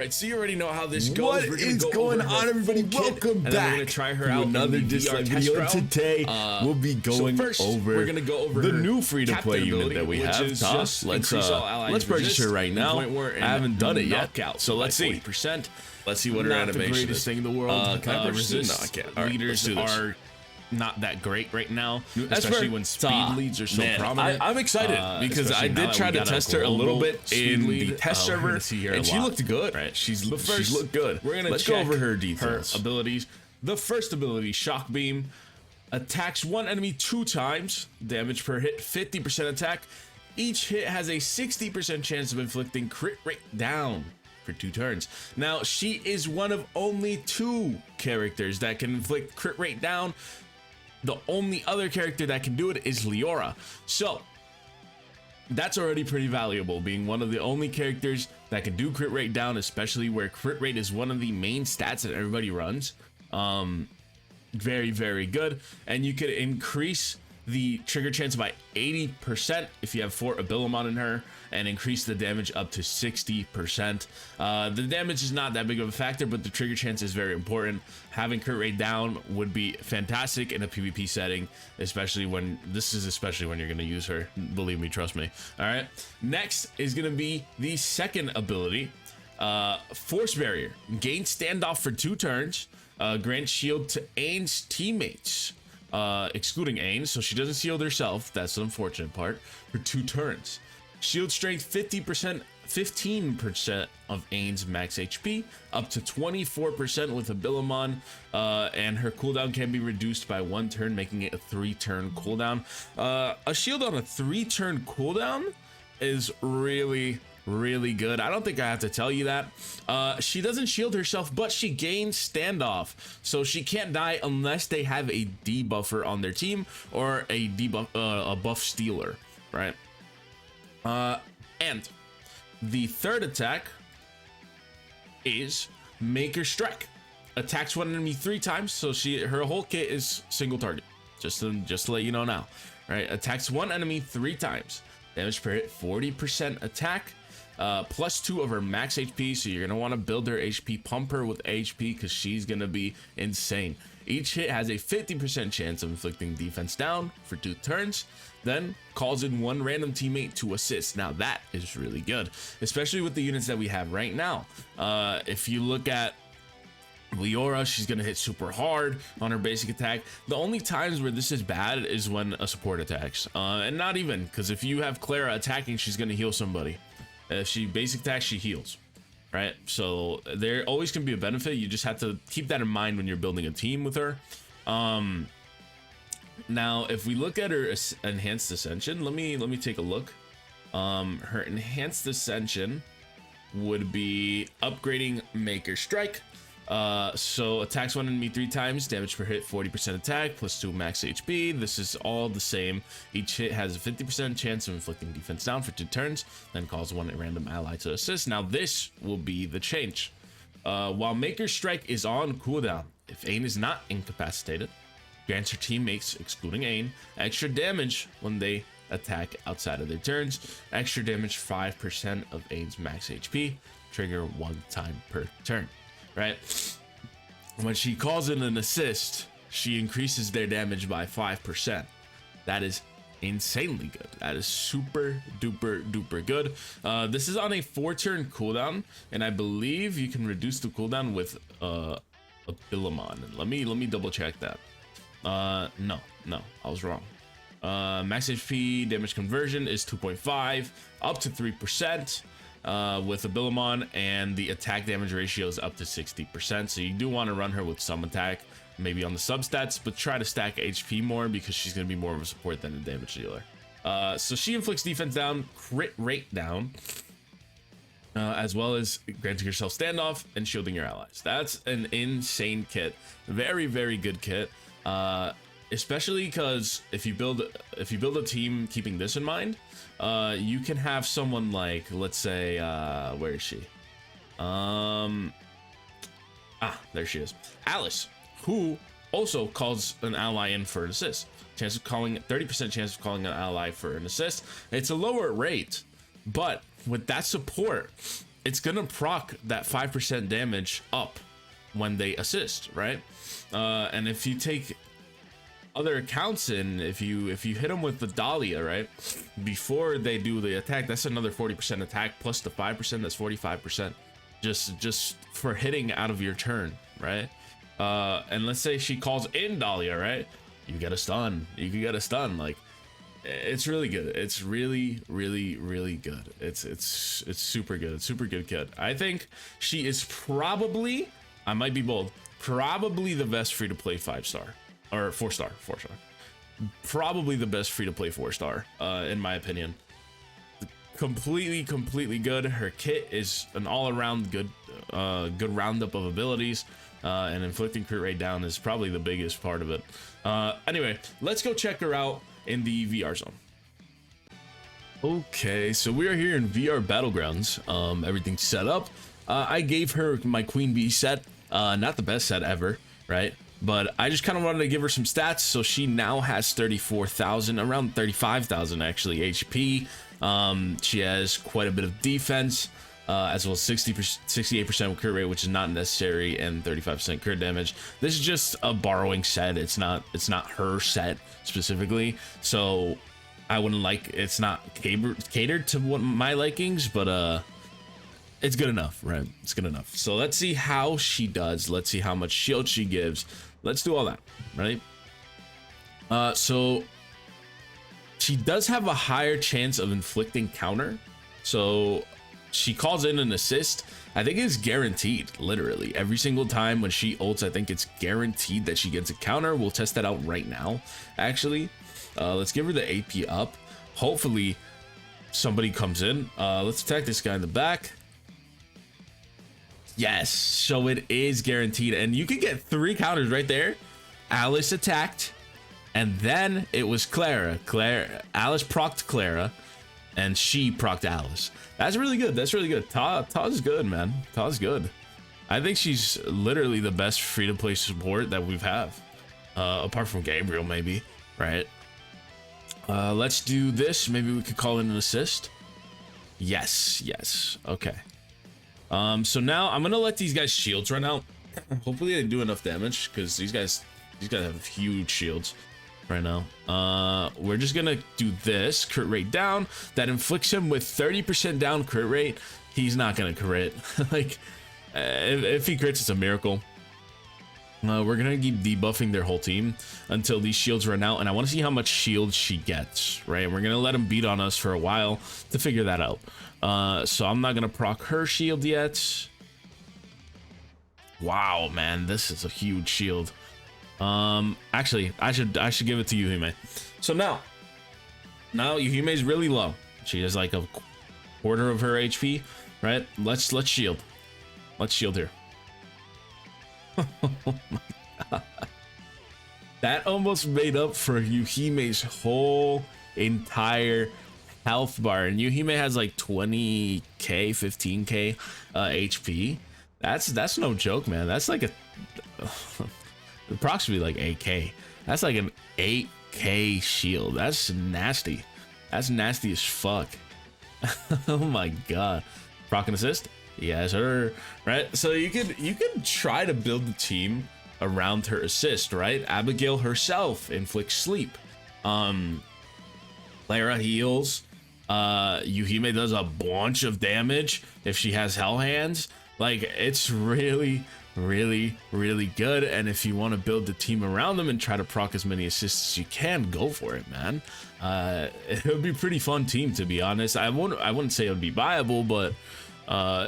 right, so you already know how this goes. What is going on, everybody? Welcome back. We're gonna try her out another Dislyte video. Today we'll be going over. We're gonna go over the new free-to-play unit that we have. Let's purchase her right now. I haven't done it yet, so let's see. 40%. Let's see what her animation is. Not the greatest thing in the world. Can I resist? No, I can't. All right, leaders are not that great right now, especially when speed leads are so prominent. I'm excited because I did try to test her a little bit in the test server, and she looked good. Right, she's looked good. Let's go over her details. Her abilities. The first ability, Shock Beam, attacks one enemy 2 times, damage per hit 50% attack. Each hit has a 60% chance of inflicting crit rate down for 2 turns. Now, she is one of only 2 characters that can inflict crit rate down. The only other character that can do it is Leora. So that's already pretty valuable, being one of the only characters that can do crit rate down, especially where crit rate is one of the main stats that everybody runs. Very, very good. And you could increase the trigger chance by 80% if you have 4 Abilimon in her, and increase the damage up to 60%. The damage is not that big of a factor, but the trigger chance is very important. Having crit rate down would be fantastic in a PvP setting, especially when you're going to use her. Believe me, trust me. All right, next is going to be the second ability, Force Barrier. Gain standoff for 2 turns, grant shield to Ain's teammates, excluding Ain, so she doesn't shield herself. That's the unfortunate part. For 2 turns. Shield strength 15% of Ain's max HP, up to 24% with Abilimon, and her cooldown can be reduced by 1 turn, making it a 3-turn cooldown. A shield on a 3-turn cooldown is really good. I don't think I have to tell you that. She doesn't shield herself, but she gains standoff, so she can't die unless they have a debuffer on their team or a buff stealer, right? And the third attack is Maker Strike. Attacks one enemy 3 times, so her whole kit is single target. Just to let you know now, right? Attacks one enemy 3 times. Damage per hit 40% attack. +2 of her max HP, so you're gonna want to build her HP, pump her with HP, because she's gonna be insane. Each hit has a 50% chance of inflicting defense down for 2 turns, then calls in 1 random teammate to assist. Now that is really good, especially with the units that we have right now. If you look at Leora, she's gonna hit super hard on her basic attack. The only times where this is bad is when a support attacks, and not even, because if you have Clara attacking, she's gonna heal somebody. If she basic attacks, she heals, right? So there always can be a benefit. You just have to keep that in mind when you're building a team with her. Now, if we look at her enhanced ascension, let me take a look. Her enhanced ascension would be upgrading Maker Strike. So attacks one enemy 3 times, damage per hit 40% attack, +2 max HP. This is all the same. Each hit has a 50% chance of inflicting defense down for 2 turns, then calls 1 random ally to assist. Now this will be the change. While Maker Strike is on cooldown, if Ain is not incapacitated, grants her teammates, excluding Ain, extra damage when they attack outside of their turns. Extra damage 5% of Ain's max HP, trigger 1 time per turn. Right, when she calls in an assist, she increases their damage by 5%. That is insanely good. That is super duper good. This is on a 4-turn cooldown, and I believe you can reduce the cooldown with Abilimon. Let me double check that. No, I was wrong. Max HP damage conversion is 2.5, up to 3%. With Abilimon, and the attack damage ratio is up to 60%, so you do want to run her with some attack, maybe on the substats, but try to stack HP more, because she's going to be more of a support than a damage dealer. So she inflicts defense down, crit rate down, as well as granting yourself standoff and shielding your allies. That's an insane kit. Very good kit, especially because if you build a team keeping this in mind, you can have someone like, let's say, where is she? There she is. Alice, who also calls an ally in for an assist. 30% chance of calling an ally for an assist. It's a lower rate, but with that support, it's gonna proc that 5% damage up when they assist, right? And if you take other accounts in, if you hit them with the Dahlia, right, before they do the attack, that's another 40% attack plus the 5%, that's 45%, just for hitting out of your turn, right? And let's say she calls in Dahlia, right? You get a stun. You can get a stun. Like, it's really good. It's really good. It's super good. It's super good kid. I think she is probably, I might be bold, probably the best free to play 5-star or 4-star. Probably the best free to play 4-star, in my opinion. Completely good. Her kit is an all-around good roundup of abilities, and inflicting crit rate down is probably the biggest part of it. Anyway, let's go check her out in the VR zone. Okay, so we are here in VR Battlegrounds. Everything's set up. I gave her my Queen Bee set, not the best set ever, right? But I just kind of wanted to give her some stats. So she now has 34,000, around 35,000 actually HP. She has quite a bit of defense, as well as 68% crit rate, which is not necessary, and 35% crit damage. This is just a borrowing set. It's not her set specifically, so I wouldn't like, it's not catered to what my likings, but it's good enough, right? It's good enough. So let's see how she does. Let's see how much shield she gives. Let's do all that, right? So she does have a higher chance of inflicting counter. So she calls in an assist. I think it's guaranteed, literally. Every single time when she ults, I think it's guaranteed that she gets a counter. We'll test that out right now, actually. Let's give her the AP up. Hopefully somebody comes in. Let's attack this guy in the back. Yes, so it is guaranteed, and you can get 3 counters right there. Alice attacked, and then it was Clara. Alice procced Clara, and she procced Alice. That's really good. That's really good. Ptah's good, man. Ptah's good. I think she's literally the best free-to-play support that we've have, apart from Gabriel, maybe, right? Let's do this. Maybe we could call in an assist. Yes. Okay. So now I'm gonna let these guys' shields run out. Hopefully they do enough damage, because these guys have huge shields right now. We're just gonna do this crit rate down. That inflicts him with 30% down crit rate. He's not gonna crit. Like, if he crits, it's a miracle. We're gonna keep debuffing their whole team until these shields run out, and I want to see how much shield she gets, right? We're gonna let him beat on us for a while to figure that out. So I'm not gonna proc her shield yet. Wow, man, this is a huge shield. Actually, I should give it to Yuhime. So now Yuhime is really low. She has like a quarter of her HP, right? Let's shield. Let's shield here. Oh my god. That almost made up for Yuhime's whole entire health bar, and Yuhime has like 20k 15k HP. That's no joke, man. That's like approximately like 8k. That's like an 8k shield. That's nasty. That's nasty as fuck. Oh my god. Proc and assist. Yes, sir. Right, so you could try to build the team around her assist, right? Abigail herself inflicts sleep. Clara heals. Yuhime does a bunch of damage if she has hell hands. Like, it's really good. And if you want to build the team around them and try to proc as many assists as you can, go for it, man. It would be a pretty fun team, to be honest. I wouldn't say it would be viable, but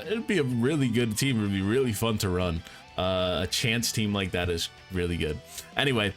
it'd be a really good team. It would be really fun to run. A chance team like that is really good. Anyway,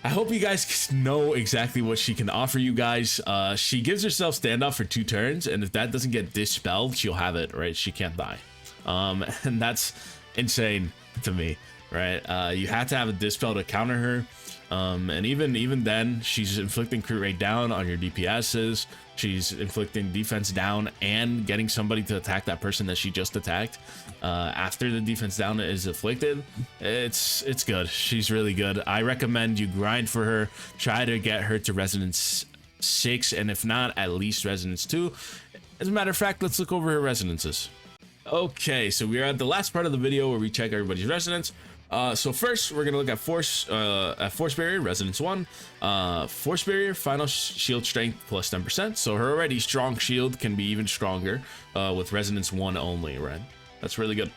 I hope you guys know exactly what she can offer you guys. She gives herself standoff for 2 turns, and if that doesn't get dispelled, she'll have it, right? She can't die. And that's insane to me, right? You have to have a dispel to counter her. And even then, she's inflicting crit rate down on your DPSs. She's inflicting defense down and getting somebody to attack that person that she just attacked after the defense down is afflicted. It's good. She's really good. I recommend you grind for her. Try to get her to Resonance 6, and if not, at least Resonance 2. As a matter of fact, let's look over her resonances. Okay, so we are at the last part of the video where we check everybody's resonance. So first we're gonna look at force barrier, resonance 1. Force barrier, final shield strength plus 10%. So her already strong shield can be even stronger with resonance 1 only, right? That's really good.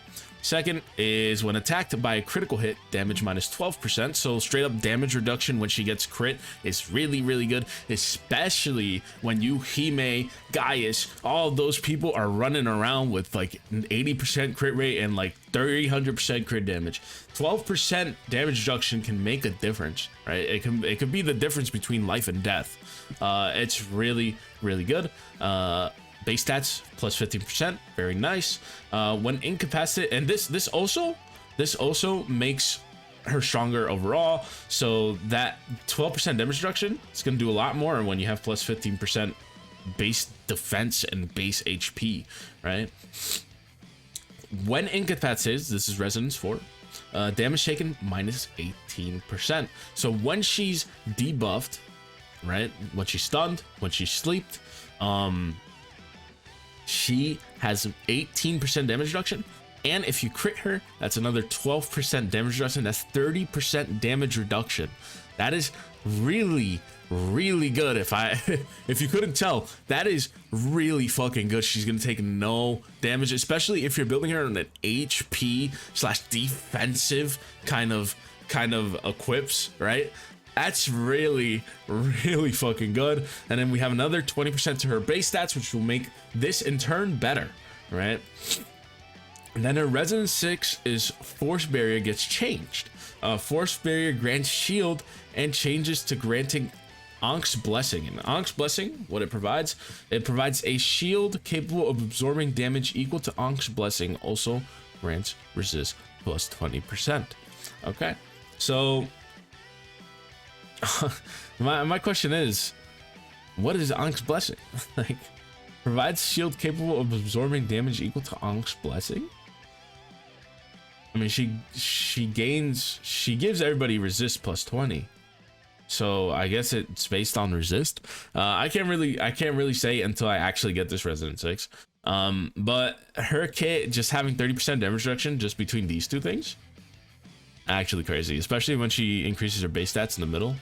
Second is when attacked by a critical hit, damage minus 12%. So straight up damage reduction when she gets crit is really, really good, especially when you Hime, Gaius, all those people are running around with like an 80% crit rate and like 300% crit damage. 12% damage reduction can make a difference, right? It could be the difference between life and death. It's really, really good. Base stats plus 15%, very nice. When incapacitated, and this also makes her stronger overall. So that 12% damage reduction, it's gonna do a lot more when you have plus 15% base defense and base HP, right? When incapacitated, this is resonance 4. Damage taken minus 18%. So when she's debuffed, right? When she's stunned, when she's sleeped, she has 18% damage reduction, and if you crit her, that's another 12% damage reduction. That's 30% damage reduction. That is really, really good. If you couldn't tell, that is really fucking good. She's gonna take no damage, especially if you're building her on an HP / defensive kind of equips, right? That's really, really fucking good. And then we have another 20% to her base stats, which will make this in turn better, right? And then her resonance 6 is force barrier gets changed. Force barrier grants shield and changes to granting Ankh's blessing. And Ankh's blessing, what it provides a shield capable of absorbing damage equal to Ankh's blessing. Also grants resist plus 20%. Okay, so my question is, what is Ankh's blessing? Like, provides shield capable of absorbing damage equal to Ankh's blessing. I mean, she gives everybody resist plus 20. So I guess it's based on resist. I can't really say until I actually get this resonance 6. But her kit just having 30% damage reduction just between these two things, actually crazy, especially when she increases her base stats in the middle.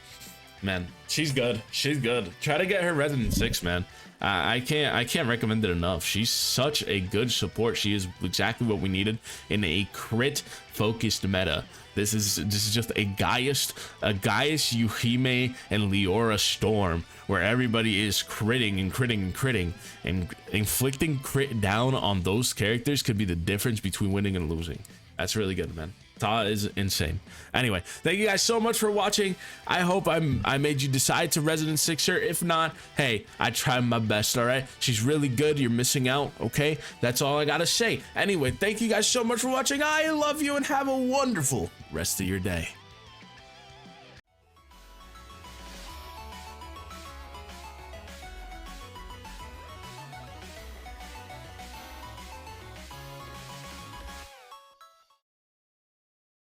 Man, she's good. Try to get her resonance 6, man. I can't recommend it enough. She's such a good support. She is exactly what we needed in a crit focused meta. This is just a Gaius Yuhime and Leora storm where everybody is critting and inflicting crit down on those characters could be the difference between winning and losing. That's really good, man. Ptah is insane. Anyway, thank you guys so much for watching. I hope I made you decide to resonance 6 her. If not, hey, I tried my best. All right, she's really good. You're missing out. Okay, that's all I gotta say. Anyway, thank you guys so much for watching. I love you and have a wonderful rest of your day.